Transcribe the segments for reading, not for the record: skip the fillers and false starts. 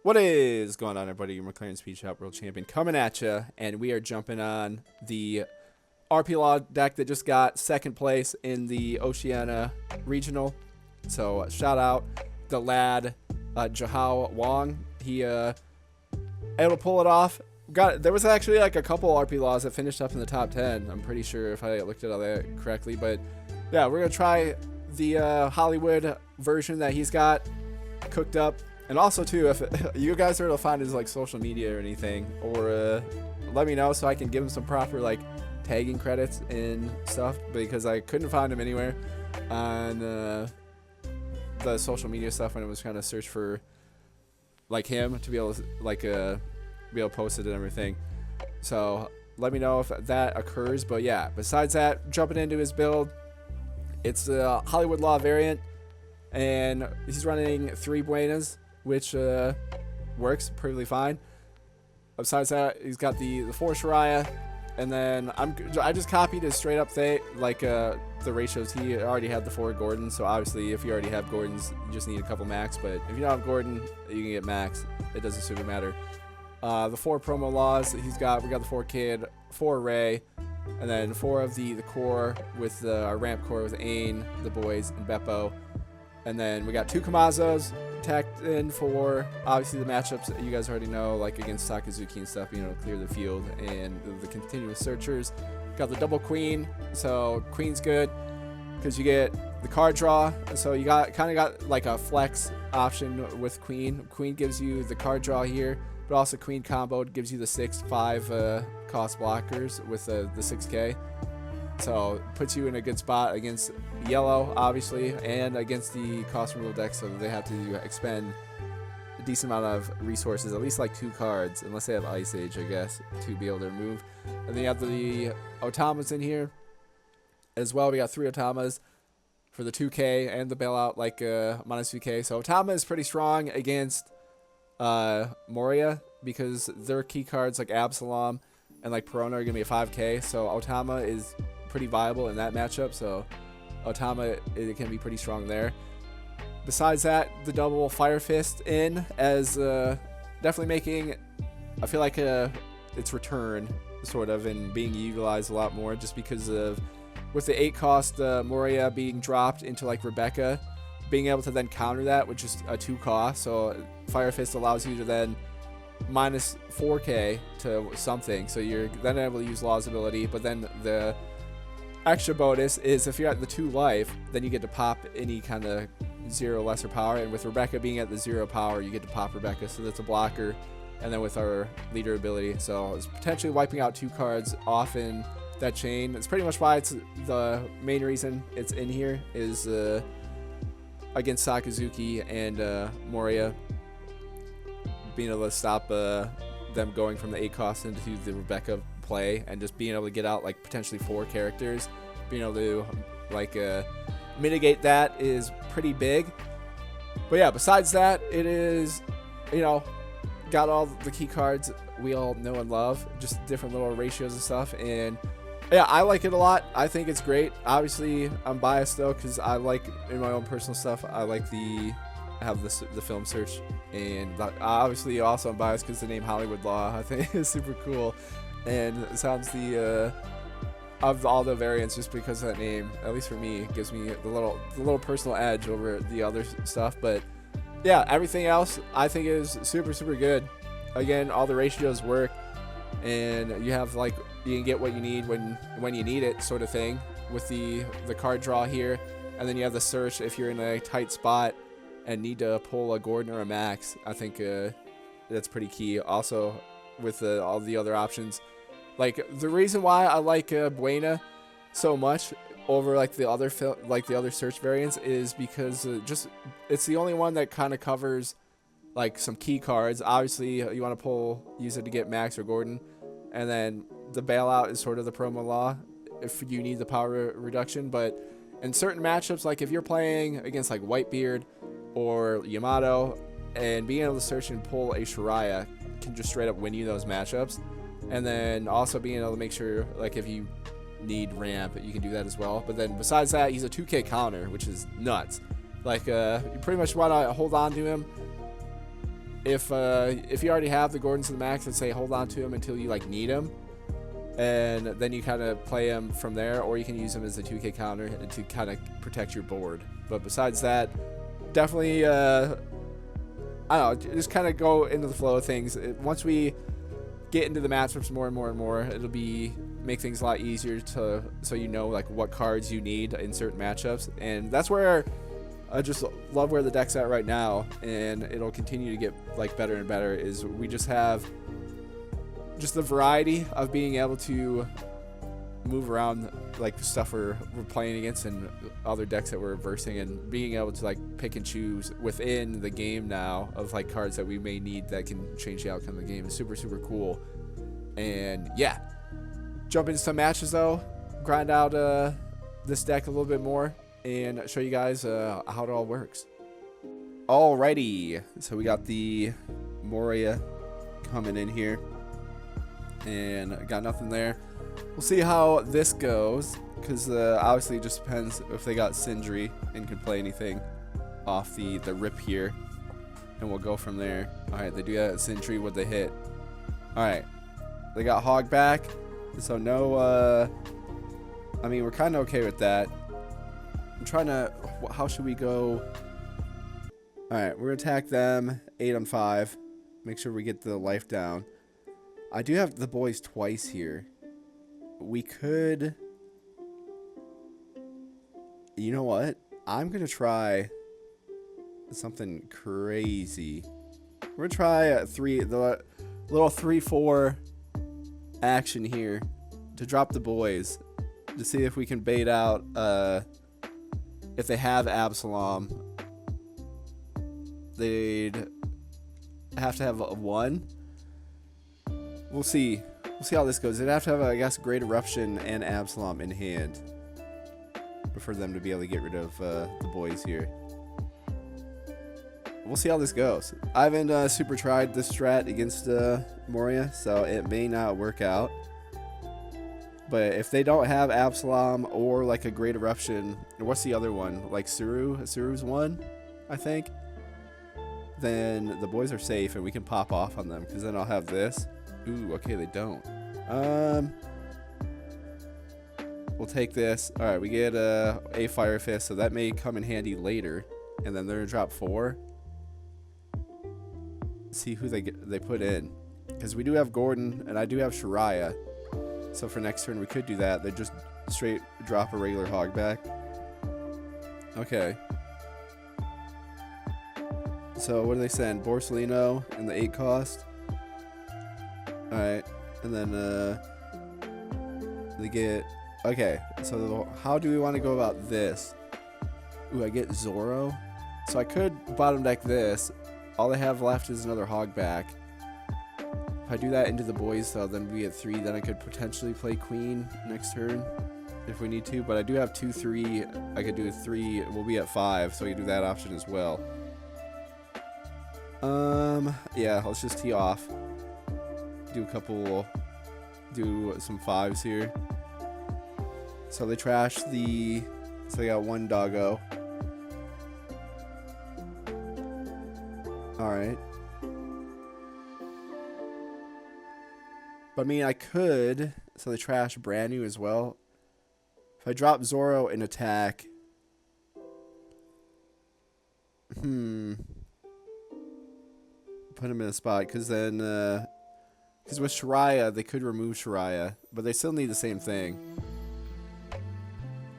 What is going on, everybody? Your McLaren Speed Shop World Champion coming at you, and we are jumping on the RP Law deck that just got second place in the Oceania Regional. So shout out the lad, Jahao Wong. He able to pull it off. There was actually like a couple RP Laws that finished up in the top 10. I'm pretty sure if I looked at all that correctly, but yeah, we're gonna try the Hollywood version that he's got cooked up. And also too, if you guys are able to find his like social media or anything, or let me know so I can give him some proper like tagging credits and stuff, because I couldn't find him anywhere on the social media stuff when I was trying to search for like him to be able to like be able to post it and everything. So let me know if that occurs. But yeah, besides that, jumping into his build, it's the Hollywood Law variant, and he's running 3 Buenas, which works perfectly fine. Besides that, he's got the 4 Shariah, and then I just copied his straight up thing, like the ratios. He already had the 4 Gordon, so obviously if you already have Gordons, you just need a couple max. But if you don't have Gordon, you can get max. It doesn't super matter. The 4 promo laws we got the 4 Kid, 4 Ray, and then 4 of the core with our ramp core with Ain, the boys, and Beppo. And then we got 2 Kamazos tacked in for obviously the matchups that you guys already know, like against Sakazuki and stuff, clear the field, and the continuous searchers. Got the double queen, so queen's good because you get the card draw. So you kind of got like a flex option with queen. Queen gives you the card draw here, but also queen combo gives you the 6/5 cost blockers with the 6k. So it puts you in a good spot against yellow, obviously, and against the cost removal deck, so they have to expend a decent amount of resources, at least like 2 cards, unless they have Ice Age, I guess, to be able to remove. And then you have the Otamas in here as well. We got 3 Otamas for the 2k and the bailout, like minus 2k. So Otama is pretty strong against Moria, because their key cards like Absalom and like Perona are going to be a 5k. So Otama is pretty viable in that matchup, so Otama, it can be pretty strong there. Besides that, the double Fire Fist in as definitely making, I feel like its return sort of, and being utilized a lot more, just because of with the 8 cost Moria being dropped into like Rebecca, being able to then counter that with just a 2 cost. So Fire Fist allows you to then minus 4k to something, so you're then able to use Law's ability. But then the extra bonus is if you're at the 2 life, then you get to pop any kind of 0 lesser power, and with Rebecca being at the 0 power, you get to pop Rebecca, so that's a blocker. And then with our leader ability, so it's potentially wiping out 2 cards off in that chain. It's pretty much why it's the main reason it's in here, is against Sakazuki and Moria, being able to stop them going from the 8 cost into the Rebecca play, and just being able to get out like potentially 4 characters, being able to like mitigate that is pretty big. But yeah, besides that, it is, got all the key cards we all know and love, just different little ratios and stuff. And yeah, I like it a lot. I think it's great. Obviously I'm biased though, because I like, in my own personal stuff, I like the film search, and obviously also I'm biased because the name Hollywood Law I think is super cool, and it sounds of all the variants, just because of that name, at least for me, gives me the little personal edge over the other stuff. But yeah, everything else I think is super good. Again, all the ratios work, and you have like, you can get what you need when you need it, sort of thing, with the card draw here. And then you have the search if you're in a tight spot and need to pull a Gordon or a Max. I think that's pretty key. Also, with all the other options, like the reason why I like Buena so much over like the other search variants is because it's the only one that kind of covers like some key cards. Obviously, you want to use it to get Max or Gordon, and then the bailout is sort of the promo law if you need the power reduction. But in certain matchups, like if you're playing against like Whitebeard or Yamato, and being able to search and pull a Shariah can just straight up win you those matchups. And then also being able to make sure, like if you need ramp, you can do that as well. But then besides that, he's a 2k counter, which is nuts. Like you pretty much want to hold on to him if you already have the Gordons to the max, and say hold on to them until you like need them, and then you kind of play them from there, or you can use them as a 2K counter to kind of protect your board. But besides that, definitely I don't know, just kind of go into the flow of things. Once we get into the matchups more and more and more, it'll make things a lot easier so you know like what cards you need in certain matchups. And that's where I just love where the deck's at right now, and it'll continue to get like better and better. Is we just have just the variety of being able to move around like stuff we're playing against and other decks that we're versing, and being able to like pick and choose within the game now of like cards that we may need that can change the outcome of the game is super cool. And yeah, jump into some matches though, grind out this deck a little bit more, and show you guys how it all works. Alrighty, so we got the Moria coming in here, and got nothing there. We'll see how this goes, because obviously it just depends if they got Sindri and can play anything off the rip here, and we'll go from there. Alright, they do that Sindri. What they hit? Alright, they got Hog back, so no, I mean, we're kind of okay with that. I'm trying to, how should we go? Alright, we're going to attack them 8 on 5, make sure we get the life down. I do have the boys twice here. We could, you know what? I'm going to try something crazy. We're going to try the little 3-4 action here to drop the boys to see if we can bait out if they have Absalom. They'd have to have a 1. We'll see. We'll see how this goes. They'd have to have, I guess, Great Eruption and Absalom in hand for them to be able to get rid of the boys here. We'll see how this goes. I haven't super tried this strat against Moria, so it may not work out. But if they don't have Absalom or like a Great Eruption, what's the other one? Like Suru's 1, I think. Then the boys are safe and we can pop off on them, because then I'll have this. Ooh, okay, they don't. We'll take this. All right, we get a Fire Fist, so that may come in handy later. And then they're gonna drop 4. See who they put in, because we do have Gordon and I do have Shariah. So for next turn we could do that. They just straight drop a regular Hog back. Okay. So what do they send? Borsellino and the 8 cost. Alright, and then they get, okay, so how do we want to go about this? Ooh, I get Zoro. So I could bottom deck this. All they have left is another Hog back. If I do that into the boys though, then we get 3, then I could potentially play Queen next turn if we need to, but I do have 2-3, I could do a 3, we'll be at 5, so we can do that option as well. Yeah, let's just tee off. Do some 5s here. So they trash so they got 1 doggo. Alright. But I mean, I could, so they trash brand new as well. If I drop Zoro in attack, put him in a spot, because then, because with Shariah, they could remove Shariah, but they still need the same thing.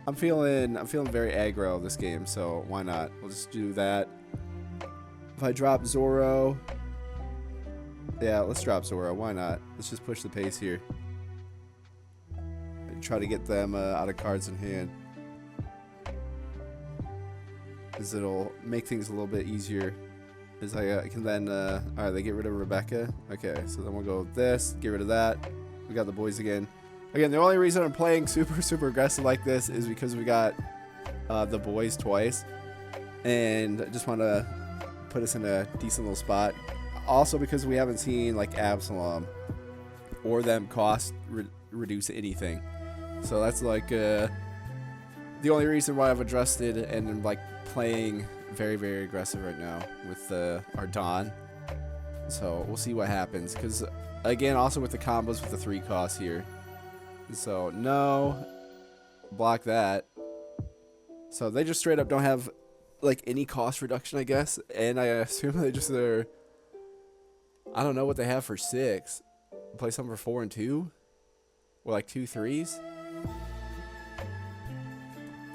I'm feeling very aggro this game, so why not? We'll just do that. If I drop Zoro, yeah, let's drop Zoro. Why not? Let's just push the pace here. And try to get them out of cards in hand, because it'll make things a little bit easier. Is I can then, alright, they get rid of Rebecca. Okay, so then we'll go with this, get rid of that. We got the boys again. Again, the only reason I'm playing super aggressive like this is because we got the boys twice. And I just want to put us in a decent little spot. Also because we haven't seen like Absalom or them cost reduce anything. So that's like the only reason why I've adjusted and I'm like playing very aggressive right now with our Dawn. So we'll see what happens. Because, again, also with the combos with the 3 costs here. So, no. Block that. So they just straight up don't have, like, any cost reduction, I guess. And I assume they just are... I don't know what they have for 6. Play something for 4 and 2? Or, like, 2 3s?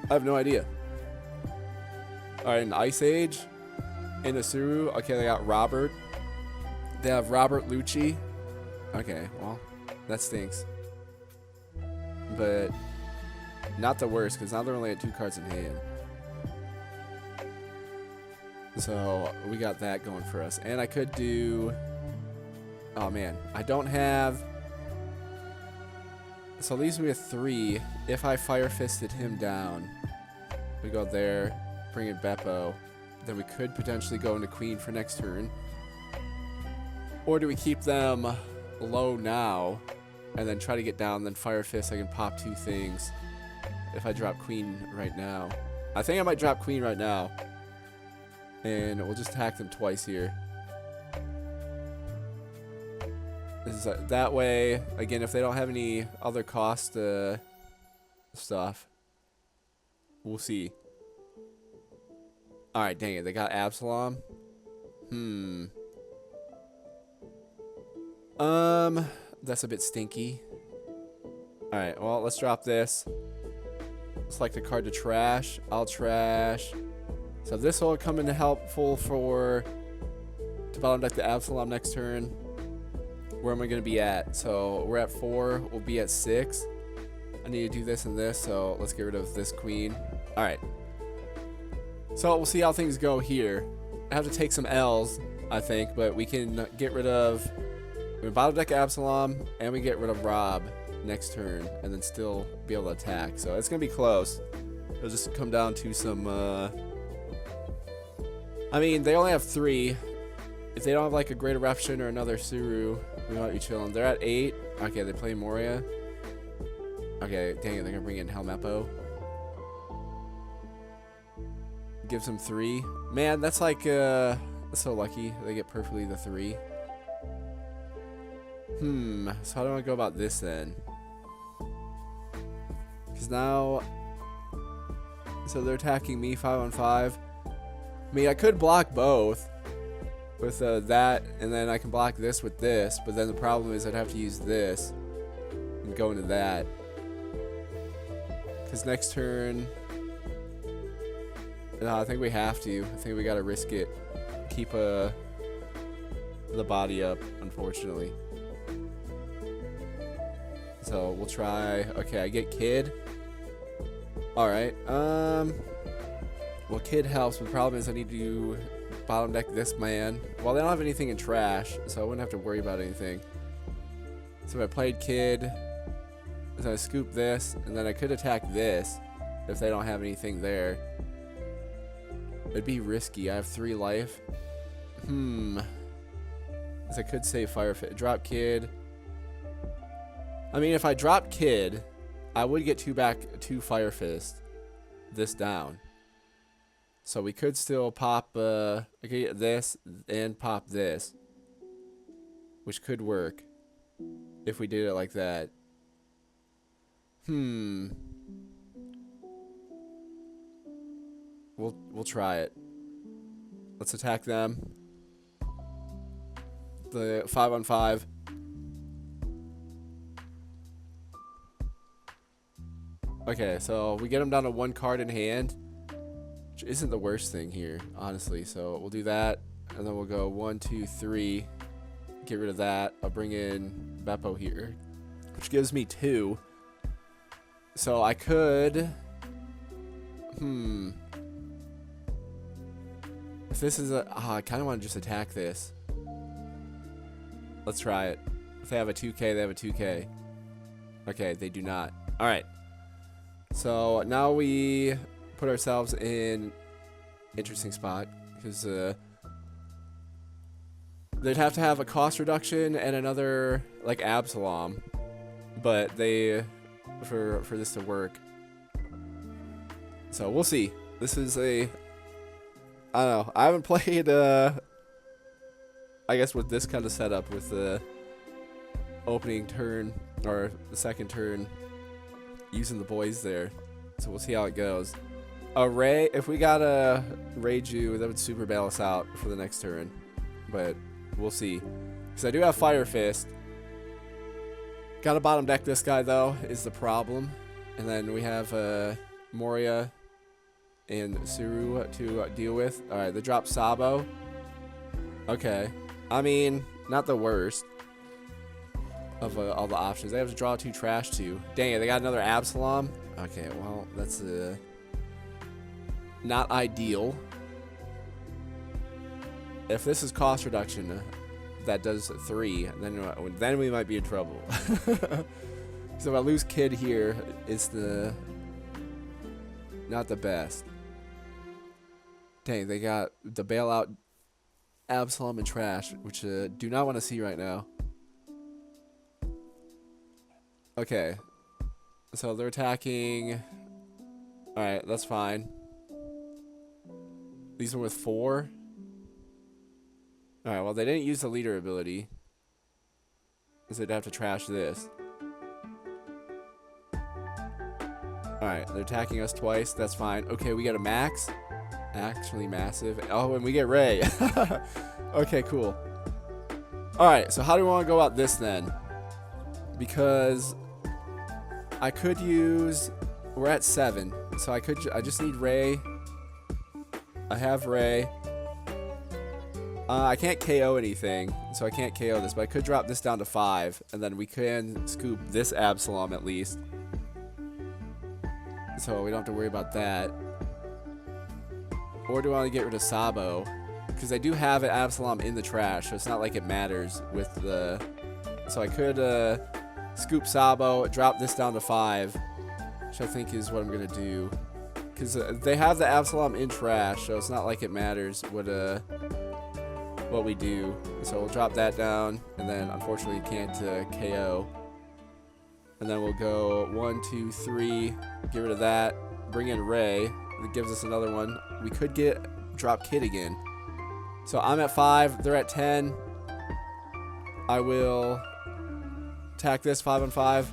I have no idea. Alright, an Ice Age. And a Suru. Okay, they got Robert. They have Robert Lucci. Okay, well, that stinks. But not the worst, because now they're only at 2 cards in hand. So we got that going for us. And I could do... Oh, man. I don't have... So it leaves me with 3. If I Fire Fisted him down, we go there, bring in Beppo. Then we could potentially go into Queen for next turn. Or do we keep them low now and then try to get down, then Fire Fist, I can pop 2 things if I drop Queen right now. I think I might drop Queen right now. And we'll just attack them twice here. That way, again, if they don't have any other cost stuff, we'll see. Alright, dang it, they got Absalom. That's a bit stinky. Alright, well, let's drop this. Select a card to trash. I'll trash. So this will come in helpful to bottom deck the Absalom next turn. Where am I going to be at? So we're at 4. We'll be at 6. I need to do this and this, so let's get rid of this queen. Alright. So we'll see how things go here. I have to take some L's, I think, but we can get rid of... We bottom deck Absalom, and we get rid of Rob next turn, and then still be able to attack. So it's going to be close. It'll just come down to some... I mean, they only have 3. If they don't have like a Great Eruption or another Suru, we might be chilling. They're at 8. Okay, they play Moria. Okay, dang it, they're gonna bring in Helmeppo. Gives them 3. Man, that's like that's so lucky. They get perfectly the 3. So how do I go about this then? Because now, so they're attacking me 5 on 5. I mean, I could block both with that, and then I can block this with this, but then the problem is I'd have to use this and go into that. Because next turn, no, I think we have to. I think we gotta risk it. Keep the body up, unfortunately. So we'll try. Okay, I get Kid. Alright, well, Kid helps, but the problem is I need to bottom deck this man. Well, they don't have anything in trash, so I wouldn't have to worry about anything. So if I played Kid, so I scoop this, and then I could attack this if they don't have anything there. It'd be risky. I have 3 life. So I could say Fire Fit. Drop Kid. I mean, if I drop Kid, I would get 2 Fire Fist. This down. So we could still pop, I could get this and pop this. Which could work. If we did it like that. We'll try it. Let's attack them. The 5 on 5. Okay, so we get them down to 1 card in hand, which isn't the worst thing here, honestly. So we'll do that, and then we'll go 1, 2, 3. Get rid of that. I'll bring in Beppo here, which gives me 2. So I could... If this is a... I kind of want to just attack this. Let's try it. If they have a 2K, they have a 2K. Okay, they do not. Alright. So now we put ourselves in interesting spot. Because they'd have to have a cost reduction and another, like, Absalom. But they... For this to work. So we'll see. This is a... I don't know. I haven't played I guess with this kind of setup, with the opening turn or the second turn, using the boys there. So we'll see how it goes. Ray, if we got a Reiju, that would super bail us out for the next turn. But we'll see. Because I do have Fire Fist. Gotta bottom deck this guy, though, is the problem. And then we have Moria and Suru to deal with. Alright, they drop Sabo. Okay. I mean, not the worst of all the options. They have to draw 2 trash too. Dang it, they got another Absalom. Okay, well, that's not ideal. If this is cost reduction, that does 3, then we might be in trouble. So if I lose Kid here, it's not the best. Dang, they got the bailout Absalom and trash, which do not want to see right now. Okay, so they're attacking. Alright, that's fine. These are with 4. Alright, well, they didn't use the leader ability, so they'd have to trash this. Alright, they're attacking us twice. That's fine. Okay, we got a max. Actually massive. Oh, and we get Ray. Okay, cool. Alright, so how do we want to go about this then? Because I could use... We're at 7. So I just need Ray. I have Ray. I can't KO anything, so I can't KO this, but I could drop this down to 5, and then we can scoop this Absalom at least. So we don't have to worry about that. Or do I want to get rid of Sabo? Because I do have an Absalom in the trash, so it's not like it matters with the... So I could scoop Sabo, drop this down to 5, which I think is what I'm going to do. Because they have the Absalom in trash, so it's not like it matters what we do. So we'll drop that down, and then unfortunately can't KO. And then we'll go 1, 2, 3, get rid of that, bring in Ray. That gives us another one. We could drop Kid again. So I'm at 5, they're at 10. I will attack this 5 on 5.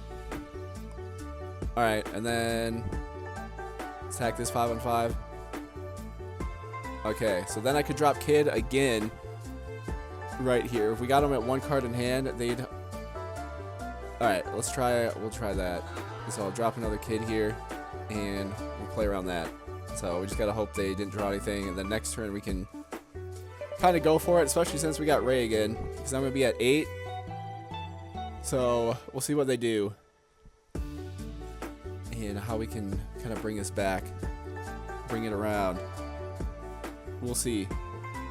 Alright, and then attack this 5 on 5. Okay, so then I could drop Kid again right here. If we got them at 1 card in hand, they'd... Alright, we'll try that. So I'll drop another Kid here, and we'll play around that. So we just gotta hope they didn't draw anything, and then next turn we can kind of go for it, especially since we got Ray again, because I'm gonna be at 8. So we'll see what they do and how we can kind of bring this back, bring it around. We'll see.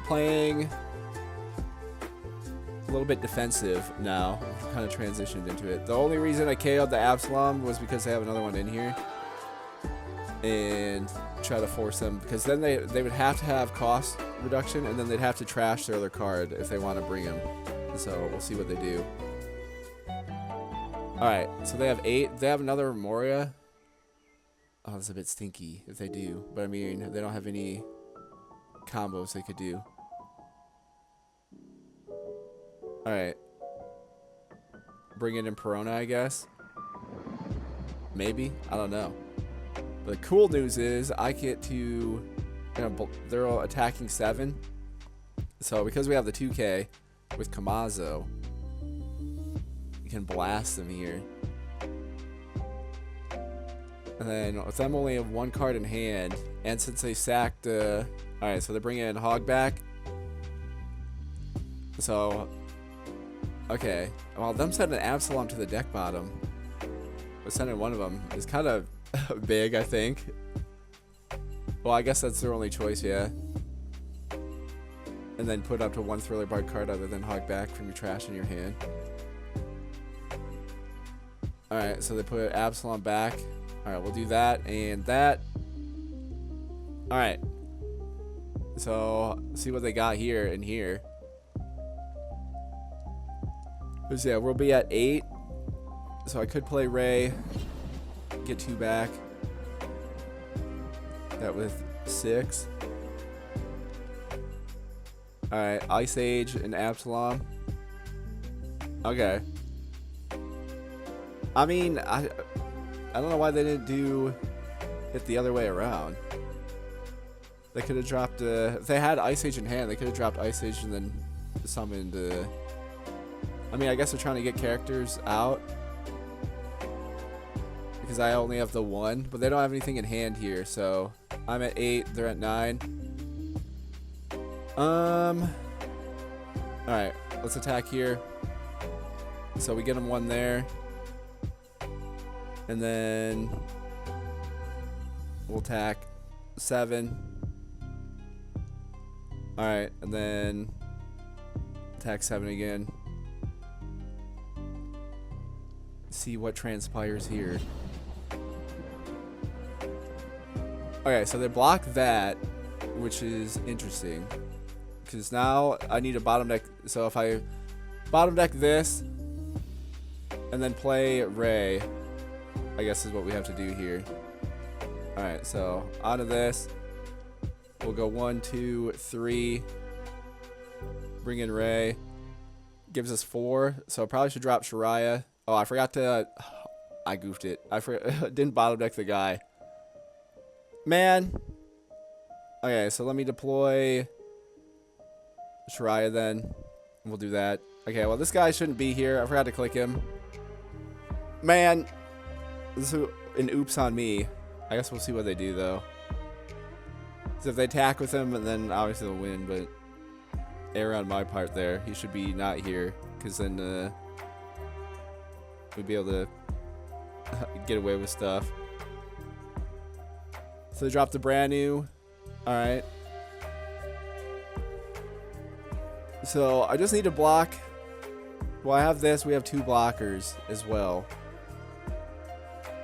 Playing a little bit defensive now. I've kind of transitioned into it. The only reason I KO'd the Absalom was because they have another one in here, and try to force them, because then they would have to have cost reduction, and then they'd have to trash their other card if they want to bring him. So we'll see what they do. Alright, so they have 8. They have another Moria. Oh, that's a bit stinky if they do, but I mean, they don't have any combos they could do. Alright. Bring it in Perona, I guess. Maybe? I don't know. But the cool news is I get to... they're all attacking 7. So because we have the 2K with Kamazo, we can blast them here. And then with them only have 1 card in hand, and since they sacked... Alright, so they're bringing in Hogback. So... Okay. Well, them sending Absalom to the deck bottom, but sending one of them is kind of big, I think. Well, I guess that's their only choice, yeah. And then put up to 1 Thriller Bard card other than Hogback from your trash in your hand. Alright, so they put Absalom back. Alright, we'll do that and that. Alright. So, see what they got here and here. So yeah, we'll be at 8. So I could play Ray, get 2 back. That with 6. Alright, Ice Age and Absalom. Okay. I mean, I don't know why they didn't do it the other way around. They could have dropped, if they had Ice Age in hand, they could have dropped Ice Age and then summoned, I mean, I guess they're trying to get characters out. Because I only have the 1, but they don't have anything in hand here, so I'm at 8, they're at 9. Alright, let's attack here. So we get them 1 there. And then we'll attack 7. Alright, and then attack 7 again. See what transpires here. Okay, so they block that, which is interesting. Because now I need a bottom deck. So if I bottom deck this and then play Ray, I guess is what we have to do here. Alright, so onto this. We'll go 1, 2, 3. Bring in Ray. Gives us 4. So I probably should drop Shariah. Oh, I forgot to... I goofed it. I didn't bottom deck the guy. Man. Okay, so let me deploy Shariah then. We'll do that. Okay, well, this guy shouldn't be here. I forgot to click him. Man. This is an oops on me. I guess we'll see what they do, though. So if they attack with him, and then obviously they'll win, but error on my part there. He should be not here, because then we'd be able to get away with stuff. So they dropped the brand new. Alright. So I just need to block. Well, I have this. We have 2 blockers as well.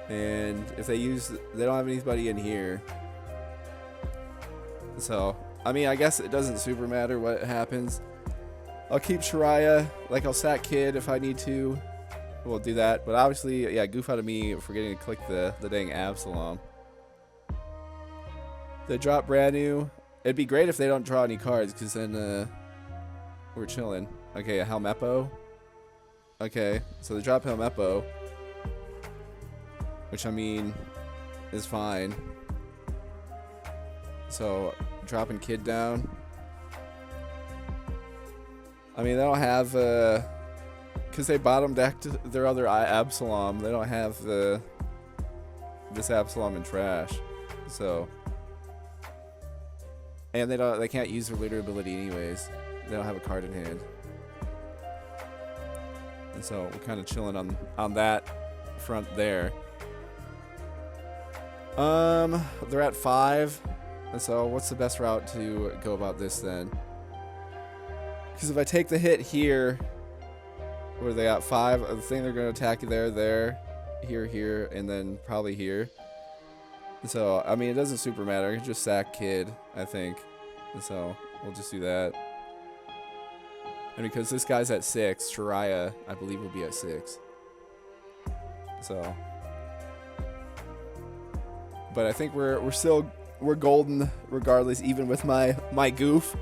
And if they don't have anybody in here. So, I mean, I guess it doesn't super matter what happens. I'll keep Shariah. Like, I'll sack Kid if I need to. We'll do that. But obviously, yeah, goof out of me forgetting to click the dang Absalom. They drop brand new. It'd be great if they don't draw any cards, because then we're chilling. Okay, a Helmeppo. Okay, so they drop Helmeppo, which I mean is fine. So dropping Kid down. I mean, they don't have because they bottom decked their other Absalom. They don't have this Absalom in trash. So. And they can't use their leader ability anyways. They don't have a card in hand. And so we're kind of chilling on that front there. They're at 5. And so what's the best route to go about this then? Because if I take the hit here, where they got 5, the thing they're going to attack there, here, and then probably here. So, I mean, it doesn't super matter. I can just sack Kid, I think. And so, we'll just do that. And because this guy's at 6, Shariah, I believe, will be at 6. So. But I think we're golden regardless, even with my goof.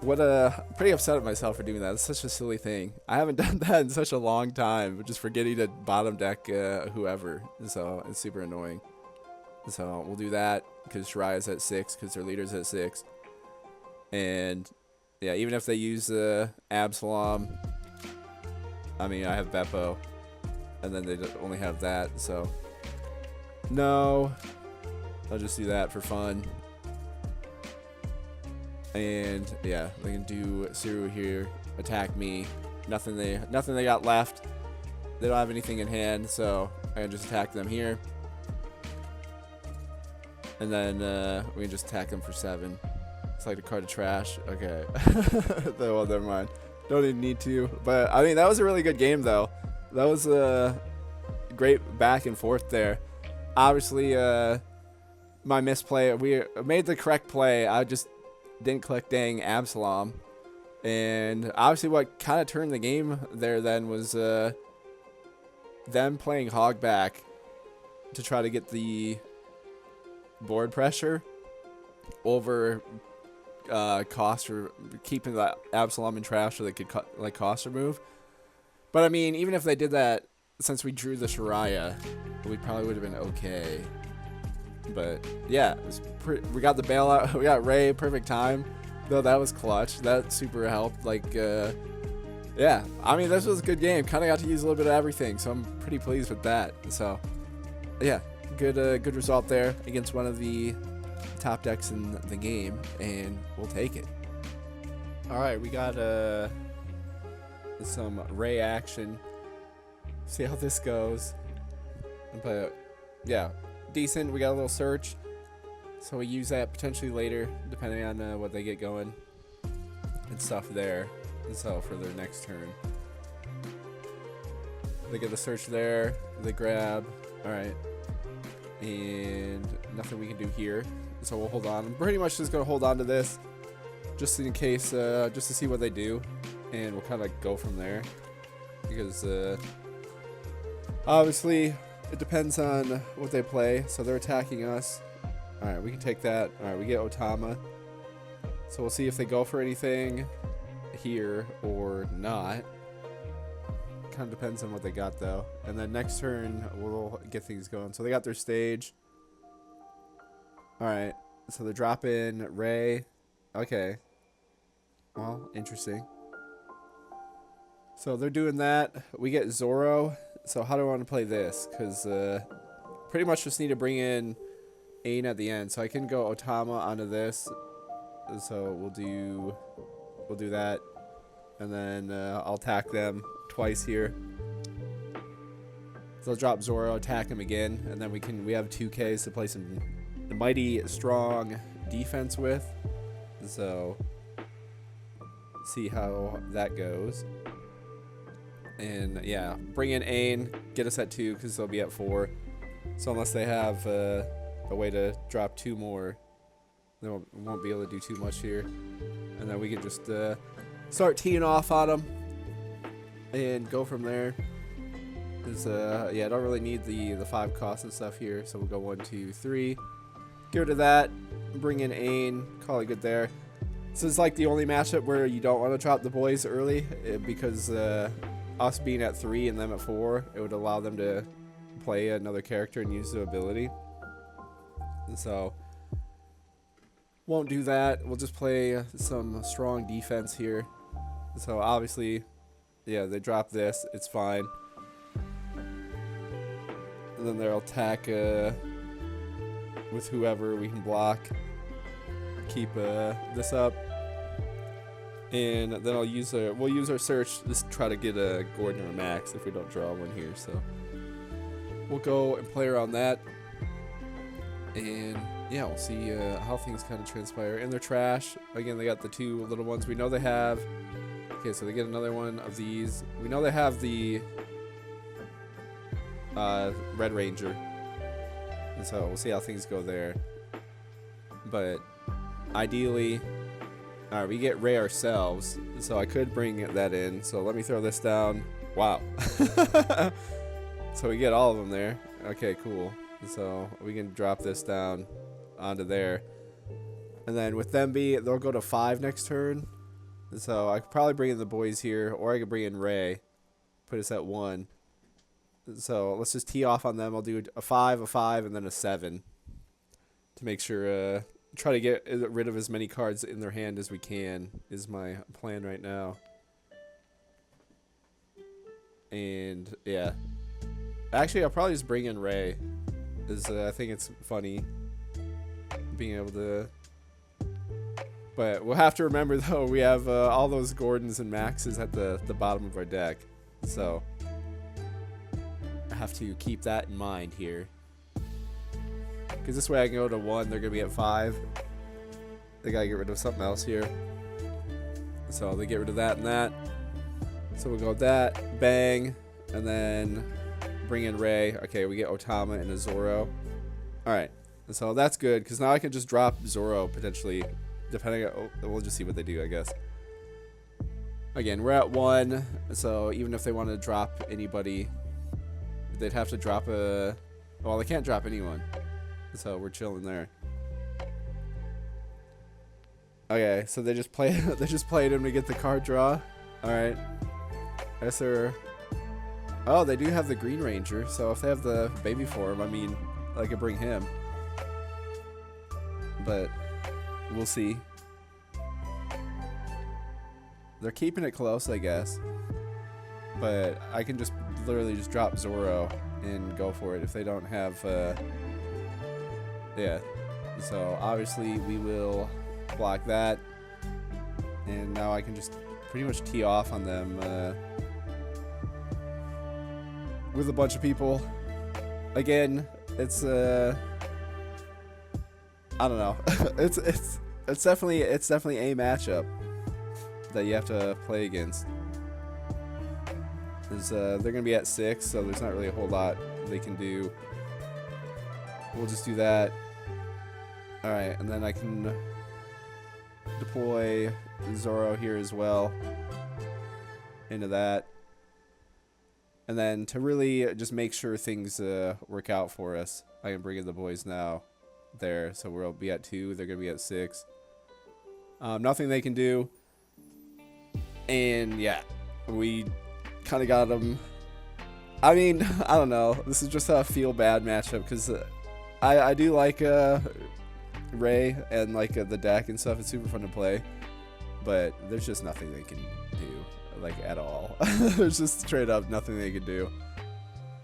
I'm pretty upset at myself for doing that. It's such a silly thing. I haven't done that in such a long time. Just forgetting to bottom deck whoever. So, it's super annoying. So we'll do that because Shariah's at 6 because their leader's at 6. And yeah, even if they use Absalom, I mean, I have Beppo. And then they only have that, so. No. I'll just do that for fun. And yeah, they can do Siru here, attack me. Nothing they got left. They don't have anything in hand, so I can just attack them here. And then we can just attack them for 7. It's like a card of trash. Okay. Well, never mind. Don't even need to. But, I mean, that was a really good game, though. That was a great back and forth there. Obviously, my misplay. We made the correct play. I just didn't click dang Absalom. And obviously what kind of turned the game there then was them playing Hogback to try to get the board pressure over cost for keeping the Absalom in trash so they could like cost remove. But I mean, even if they did that, since we drew the Shariah, we probably would have been okay. But yeah, we got the bailout. We got Ray, perfect time. Though that was clutch. That super helped. Like, yeah. I mean, this was a good game. Kind of got to use a little bit of everything, so I'm pretty pleased with that. So, yeah, good result there against one of the top decks in the game, and we'll take it. All right, we got some Ray action. See how this goes. But yeah, decent. We got a little search, so we use that potentially later, depending on what they get going and stuff there. And so for their next turn, they get the search there. They grab. All right, and nothing we can do here. So we'll hold on. I'm pretty much just gonna hold on to this, just in case, just to see what they do, and we'll kind of go from there. Because obviously it depends on what they play. So they're attacking us. All right, we can take that. All right, we get Otama. So we'll see if they go for anything here or not. Kind of depends on what they got though. And then next turn we'll get things going. So they got their stage. All right, so they're dropping Ray. Okay. Well, interesting. So they're doing that. We get Zoro. So how do I want to play this? Because pretty much just need to bring in Ain at the end. So I can go Otama onto this. So we'll do that. And then I'll attack them twice here. So I'll drop Zoro, attack him again. And then we have 2Ks to play some mighty strong defense with. So see how that goes. And yeah, bring in Ain, get us at 2 because they'll be at 4. So unless they have a way to drop 2 more, they won't be able to do too much here. And then we can just start teeing off on them and go from there. Cause yeah, I don't really need the 5 costs and stuff here. So we'll go 1, 2, 3. Get rid of that. Bring in Ain. Call it good there. This is like the only matchup where you don't want to drop the boys early because us being at 3 and them at 4, it would allow them to play another character and use the ability. And so won't do that. We'll just play some strong defense here. So obviously, yeah, they drop this. It's fine. And then they'll attack with whoever we can block. Keep this up. And then we'll use our search just to try to get a Gordon or a Max if we don't draw one here. So we'll go and play around that. And yeah, we'll see how things kind of transpire. And they're trash. Again, they got the 2 little ones. We know they have. Okay, so they get another one of these. We know they have the Red Ranger. And so we'll see how things go there. But ideally, all right, we get Ray ourselves, so I could bring that in. So let me throw this down. Wow. So we get all of them there. Okay, cool. So we can drop this down onto there. And then with them they'll go to 5 next turn. So I could probably bring in the boys here, or I could bring in Ray, put us at 1. So let's just tee off on them. I'll do a 5, and then a 7 to make sure. Try to get rid of as many cards in their hand as we can is my plan right now. And yeah, actually I'll probably just bring in Ray, as I think it's funny being able to. But we'll have to remember though, we have all those Gordons and Maxes at the bottom of our deck, so I have to keep that in mind here. Because this way I can go to 1, they're going to be at 5. They got to get rid of something else here. So they get rid of that and that. So we'll go with that, bang, and then bring in Ray. Okay, we get Otama and a Zoro. Alright, so that's good, because now I can just drop Zoro potentially, depending on, we'll just see what they do, I guess. Again, we're at 1, so even if they want to drop anybody, they'd have to drop a, well, they can't drop anyone. So we're chilling there. Okay, so they just play they just played him to get the card draw. All right. I guess they're. Oh, they do have the Green Ranger. So if they have the baby form, I mean, I could bring him. But we'll see. They're keeping it close, I guess. But I can just literally just drop Zoro and go for it if they don't have. Yeah. So obviously we will block that, and now I can just pretty much tee off on them with a bunch of people. Again, it's I don't know. it's definitely a matchup that you have to play against. They're gonna be at 6, so there's not really a whole lot they can do. We'll just do that. All right, and then I can deploy Zoro here as well into that. And then to really just make sure things work out for us, I can bring in the boys now there. So we'll be at 2. They're going to be at 6. Nothing they can do. And yeah, we kind of got them. I mean, I don't know. This is just a feel bad matchup because I do like Ray and like the deck and stuff. It's super fun to play, but there's just nothing they can do, like, at all. There's just straight up nothing they can do.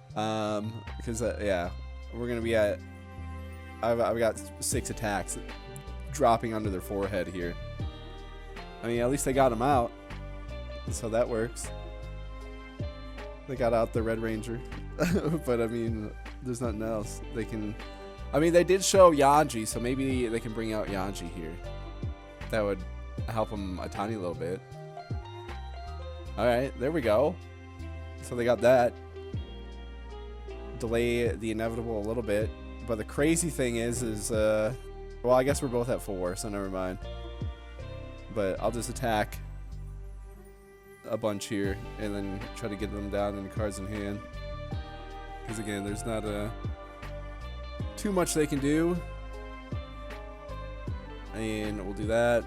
Because yeah, we're gonna be at. I've got 6 attacks dropping onto their forehead here. I mean, at least they got them out, so that works. They got out the Red Ranger, but I mean, there's nothing else they can. I mean, they did show Yanji, so maybe they can bring out Yanji here. That would help them a tiny little bit. Alright, there we go. So they got that. Delay the inevitable a little bit. But the crazy thing is well, I guess we're both at 4, so never mind. But I'll just attack a bunch here and then try to get them down in cards in hand. Because again, there's not too much they can do. And we'll do that.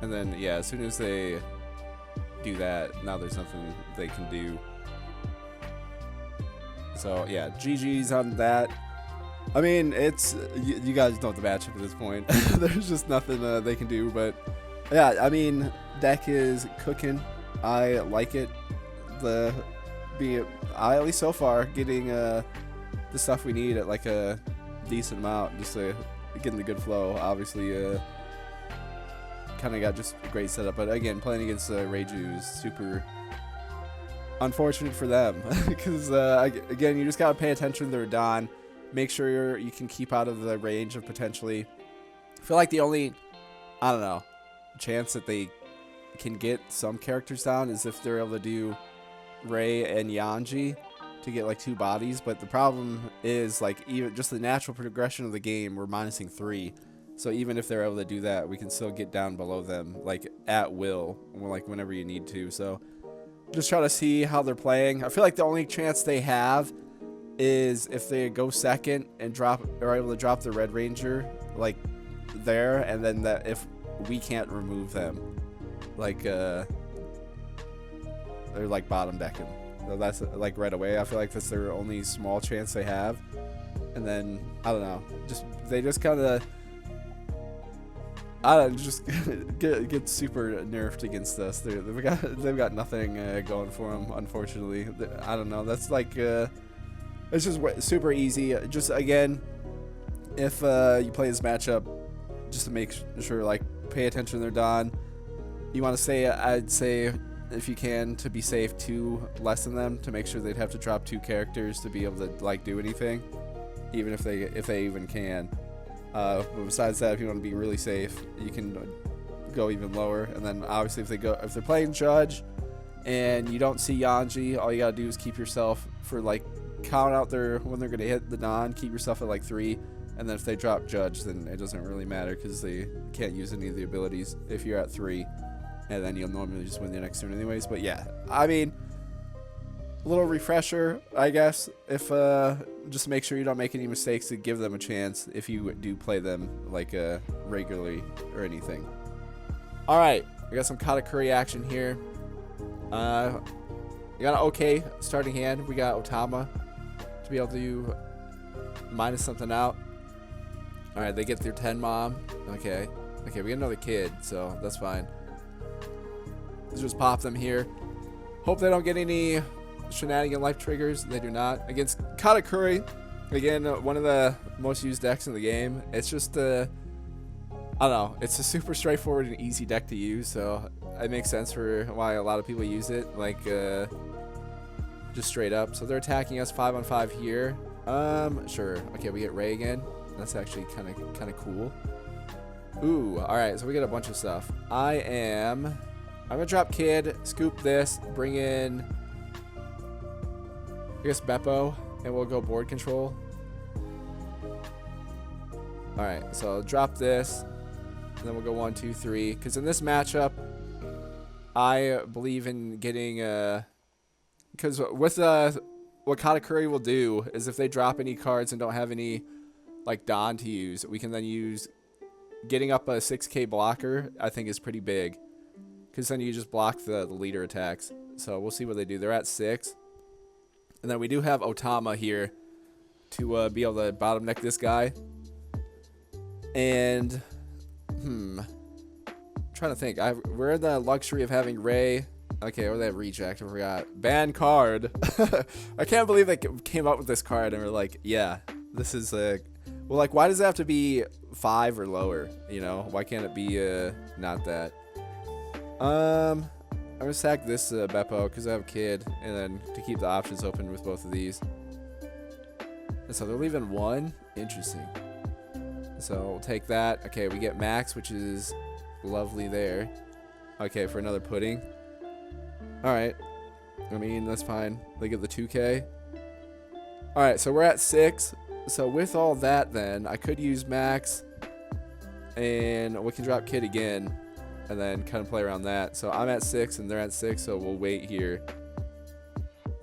And then, yeah, as soon as they do that, now there's nothing they can do. So, yeah, GG's on that. I mean, it's... You guys know the matchup at this point. There's just nothing they can do. But, yeah, I mean, deck is cooking. I like it. At least so far, getting... the stuff we need at like a decent amount, just to get in the good flow. Obviously, kind of got just a great setup, but again, playing against Reiju is super unfortunate for them because again, you just gotta pay attention to their Don, make sure you can keep out of the range of potentially. I feel like the only, I don't know, chance that they can get some characters down is if they're able to do Ray and Yanji to get like 2 bodies, but the problem is like even just the natural progression of the game, we're minusing 3, so even if they're able to do that, we can still get down below them like at will, like whenever you need to. So just try to see how they're playing. I feel like the only chance they have is if they go second and are able to drop the Red Ranger like there, and then that if we can't remove them, like they're like bottom decking. So that's like right away. I feel like that's their only small chance they have. And then I don't know, they just kind of just get super nerfed against us. They've got nothing going for them, unfortunately. I don't know. That's like it's just super easy. Just again, if you play this matchup, just to make sure, like, pay attention to their Don. You want to say, I'd say, if you can, to be safe, 2 less than them, to make sure they'd have to drop 2 characters to be able to like do anything, even if they even can. But besides that, if you want to be really safe, you can go even lower. And then obviously if they're playing Judge and you don't see Yanji, all you gotta do is keep yourself for like count out when they're gonna hit the Don, keep yourself at like 3, and then if they drop Judge, then it doesn't really matter because they can't use any of the abilities if you're at 3. And then you'll normally just win the next turn anyways. But yeah, I mean, little refresher, I guess. If just make sure you don't make any mistakes to give them a chance if you do play them like regularly or anything. All right, we got some Katakuri action here. We got an okay starting hand. We got Otama to be able to minus something out. All right, they get their 10 mom. Okay, we get another kid, so that's fine. Let's just pop them here. Hope they don't get any shenanigan life triggers. They do not. Against Katakuri, again, one of the most used decks in the game. It's just I don't know. It's a super straightforward and easy deck to use, so it makes sense for why a lot of people use it. Like just straight up. So they're attacking us 5-on-5 here. Sure. Okay, we get Ray again. That's actually kind of cool. Ooh, all right. So we get a bunch of stuff. I'm gonna drop Kid, scoop this, bring in, I guess, Beppo, and we'll go board control. All right. So I'll drop this, and then we'll go 1, 2, 3. Because in this matchup, I believe in getting because with what Katakuri will do is if they drop any cards and don't have any like Don to use, we can then use getting up a 6k blocker. I think is pretty big because then you just block the leader attacks. So we'll see what they do. They're at 6, and then we do have Otama here to be able to bottom neck this guy. And I'm trying to think. We're in the luxury of having Ray. Okay, or that reject. I forgot. Ban card. I can't believe they came up with this card and we're like, yeah, this is well, like, why does it have to be 5 or lower? You know, why can't it be not that? I'm gonna sack this Beppo because I have a kid, and then to keep the options open with both of these. And so they're leaving 1. Interesting. So we'll take that. Okay, we get Max, which is lovely there. Okay, for another pudding. All right. I mean, that's fine. They get the 2K. All right, so we're at 6. So with all that, then I could use Max, and we can drop Kid again, and then kind of play around that. So I'm at 6, and they're at 6, so we'll wait here.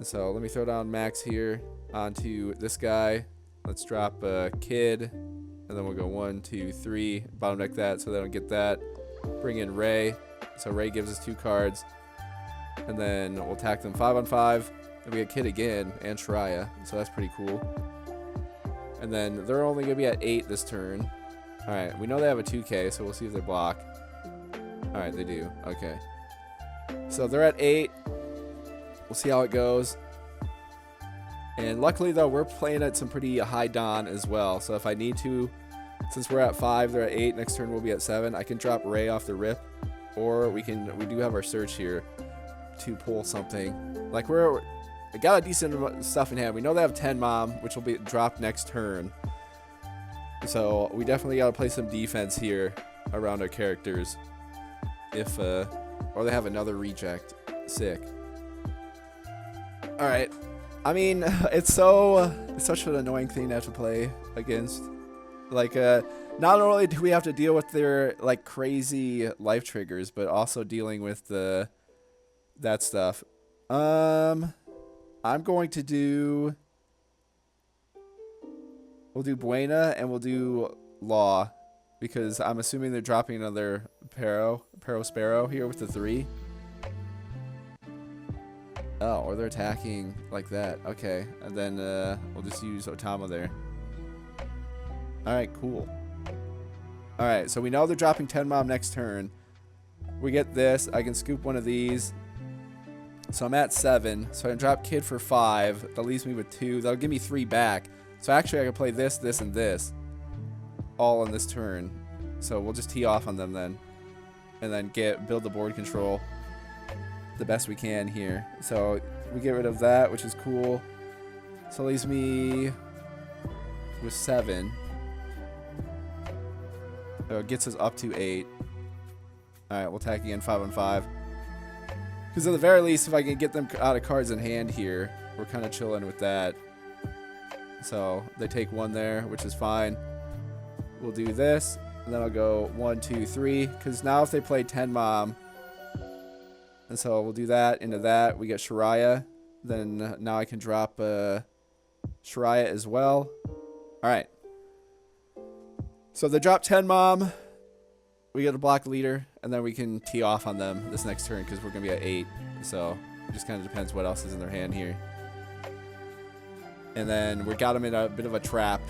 So let me throw down Max here onto this guy. Let's drop Kid, and then we'll go 1, 2, 3. Bottom deck that so they don't get that. Bring in Ray. So Ray gives us 2 cards. And then we'll attack them 5-on-5. And we get Kid again and Shiraya. So that's pretty cool. And then they're only going to be at 8 this turn. Alright, we know they have a 2K, so we'll see if they block. Alright, they do. Okay. So they're at 8. We'll see how it goes. And luckily, though, we're playing at some pretty high Don as well. So if I need to, since we're at 5, they're at 8. Next turn we'll be at 7. I can drop Ray off the rip. Or we do have our search here to pull something. Like we got a decent stuff in hand. We know they have 10 mom, which will be dropped next turn. So we definitely got to play some defense here around our characters. If or they have another reject. Sick. All right. I mean, it's such an annoying thing to have to play against. Like, not only do we have to deal with their like crazy life triggers, but also dealing with that stuff. I'm going to do. We'll do Buena and we'll do Law, because I'm assuming they're dropping another Pero Sparrow here with the 3. Oh, or they're attacking like that. Okay, and then we'll just use Otama there. All right, cool. All right, so we know they're dropping 10 mom next turn. We get this. I can scoop one of these. So I'm at 7. So I can drop Kid for 5. That leaves me with 2. That'll give me 3 back. So actually I can play this, this, and this all in this turn. So we'll just tee off on them then. And then build the board control the best we can here. So we get rid of that, which is cool. So it leaves me with 7. So it gets us up to 8. Alright, we'll attack again 5-on-5. Because at the very least, if I can get them out of cards in hand here, we're kind of chilling with that. So they take 1 there, which is fine. We'll do this, and then I'll go 1, 2, 3. Because now if they play 10 mom, and so we'll do that into that, we get Shiraya. And then Then now I can drop Shariah as well. All right. So they drop 10 mom. We get a block leader, and then we can tee off on them this next turn because we're going to be at 8. So it just kind of depends what else is in their hand here. And then we got them in a bit of a trap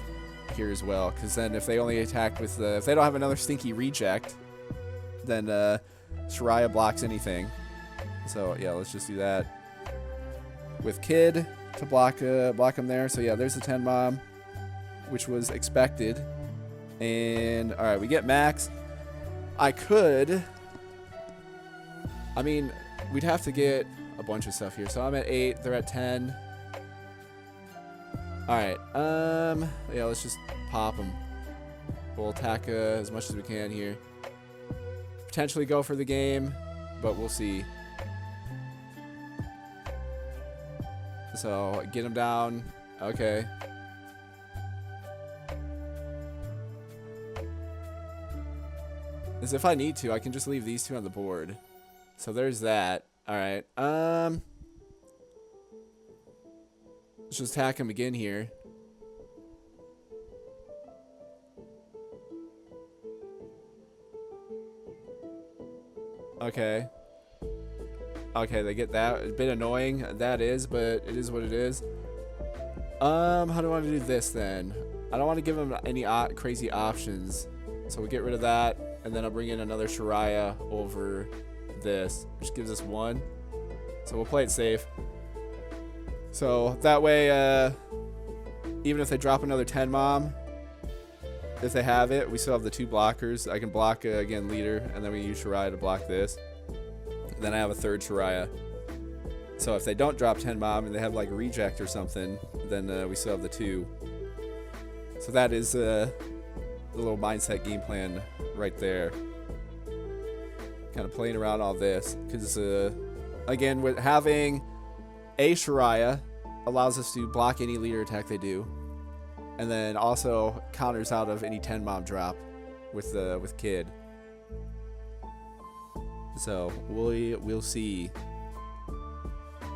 here as well, because then if they only attack with the... If they don't have another stinky reject, then Shariah blocks anything. So yeah, let's just do that. With Kid to block them there. So yeah, there's the 10 mom, which was expected. And all right, we get Max. I mean, we'd have to get a bunch of stuff here. So I'm at 8, they're at 10. All right, yeah, let's just pop them. We'll attack as much as we can here. Potentially go for the game, but we'll see. So get him down. Okay. As if I need to, I can just leave these 2 on the board. So there's that. All right. Let's just attack him again here. Okay. Okay, they get that. A bit annoying, that is, but it is what it is. How do I want to do this then? I don't want to give them any crazy options. So we'll get rid of that, and then I'll bring in another Shariah over this, which gives us 1. So we'll play it safe. So that way, even if they drop another 10 mom, if they have it, we still have the 2 blockers. I can block, again, leader, and then we use Shariah to block this. Then I have a 3rd Shariah. So if they don't drop 10 mom and they have like reject or something, then we still have the 2. So that is the little mindset game plan right there. Kind of playing around all this because again, with having a Shariah allows us to block any leader attack they do, and then also counters out of any 10 mom drop with Kid. So we'll see.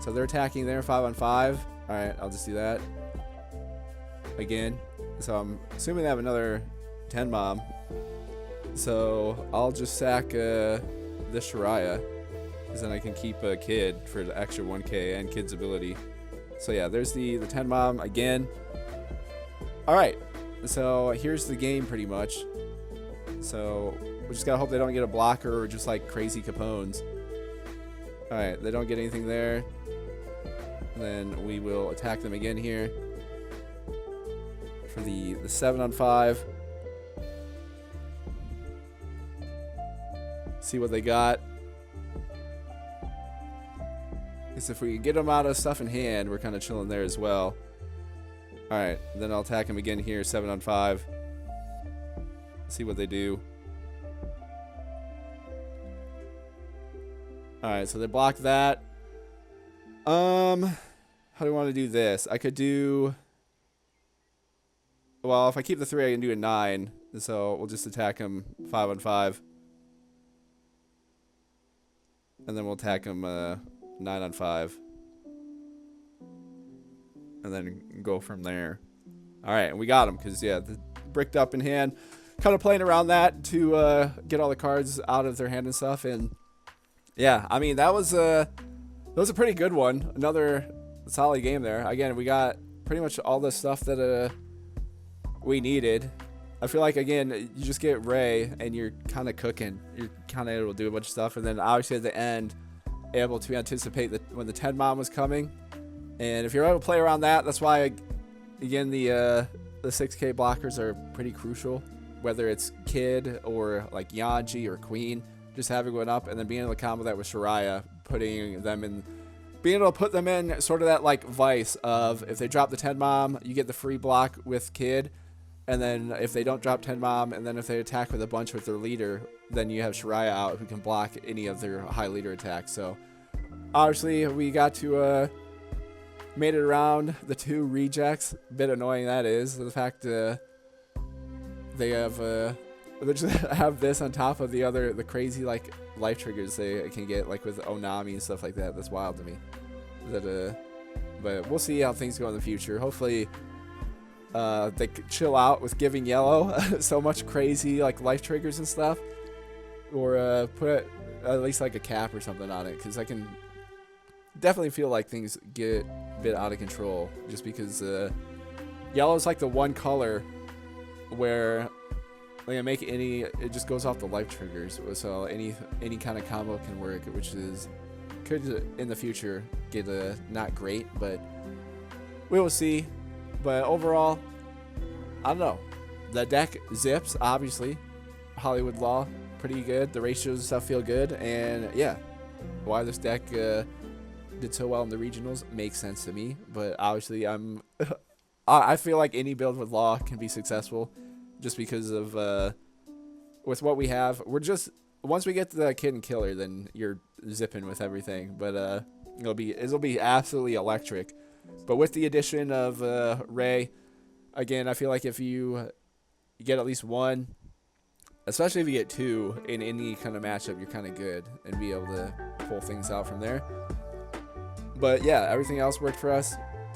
So they're attacking there 5-on-5. All right, I'll just do that again. So I'm assuming they have another 10 mom. So I'll just sack this Shariah, because then I can keep a Kid for the extra 1k and Kid's ability. So yeah, there's the 10 mom again. All right, so here's the game pretty much. So we just gotta hope they don't get a blocker or just like crazy Capones. All right, they don't get anything there. And then we will attack them again here for the 7-on-5. See what they got. Because if we can get them out of stuff in hand, we're kind of chilling there as well. All right, then I'll attack them again here, 7-on-5. See what they do. Alright, so they block that. How do I want to do this? I could do... Well, if I keep the 3, I can do a 9. So we'll just attack him 5-on-5. And then we'll attack him 9-on-5. And then go from there. Alright, and we got him, because, yeah, the bricked up in hand. Kind of playing around that to get all the cards out of their hand and stuff, and... Yeah, I mean, that was a pretty good one. Another solid game there. Again, we got pretty much all the stuff that we needed. I feel like, again, you just get Ray, and you're kind of cooking. You're kind of able to do a bunch of stuff, and then obviously at the end, able to anticipate when the 10 mom was coming. And if you're able to play around that, that's why, again, the 6k blockers are pretty crucial. Whether it's Kid or like Yanji or Queen. Just having one up and then being able to combo that with Shariah, putting them in, being able to put them in sort of that like vice of if they drop the 10 mom, you get the free block with Kid, and then if they don't drop 10 mom, and then if they attack with a bunch with their leader, then you have Shariah out who can block any of their high leader attacks. So obviously we got to made it around the 2 rejects. A bit annoying that is, the fact they have they just have this on top of the crazy like life triggers they can get like with Onami and stuff like that. That's wild to me. That But we'll see how things go in the future. Hopefully, they chill out with giving yellow so much crazy like life triggers and stuff, or put at least like a cap or something on it, because I can definitely feel like things get a bit out of control just because yellow is like the one color where like it just goes off the life triggers, so any kind of combo can work, which could in the future get not great, but we will see. But overall, I don't know, the deck zips, obviously. Hollywood Law, pretty good. The ratios and stuff feel good, and yeah, why this deck did so well in the regionals makes sense to me. But obviously I feel like any build with Law can be successful, just because of with what we have. We're just, once we get to the Kid and Killer, then you're zipping with everything. But it'll be absolutely electric. But with the addition of Ray, again, I feel like if you get at least one, especially if you get two in any kind of matchup, you're kind of good and be able to pull things out from there. But yeah, everything else worked for us.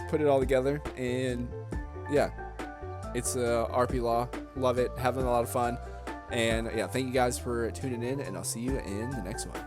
Put it all together, and yeah, it's RP Law. Love it. Having a lot of fun. And yeah, thank you guys for tuning in, and I'll see you in the next one.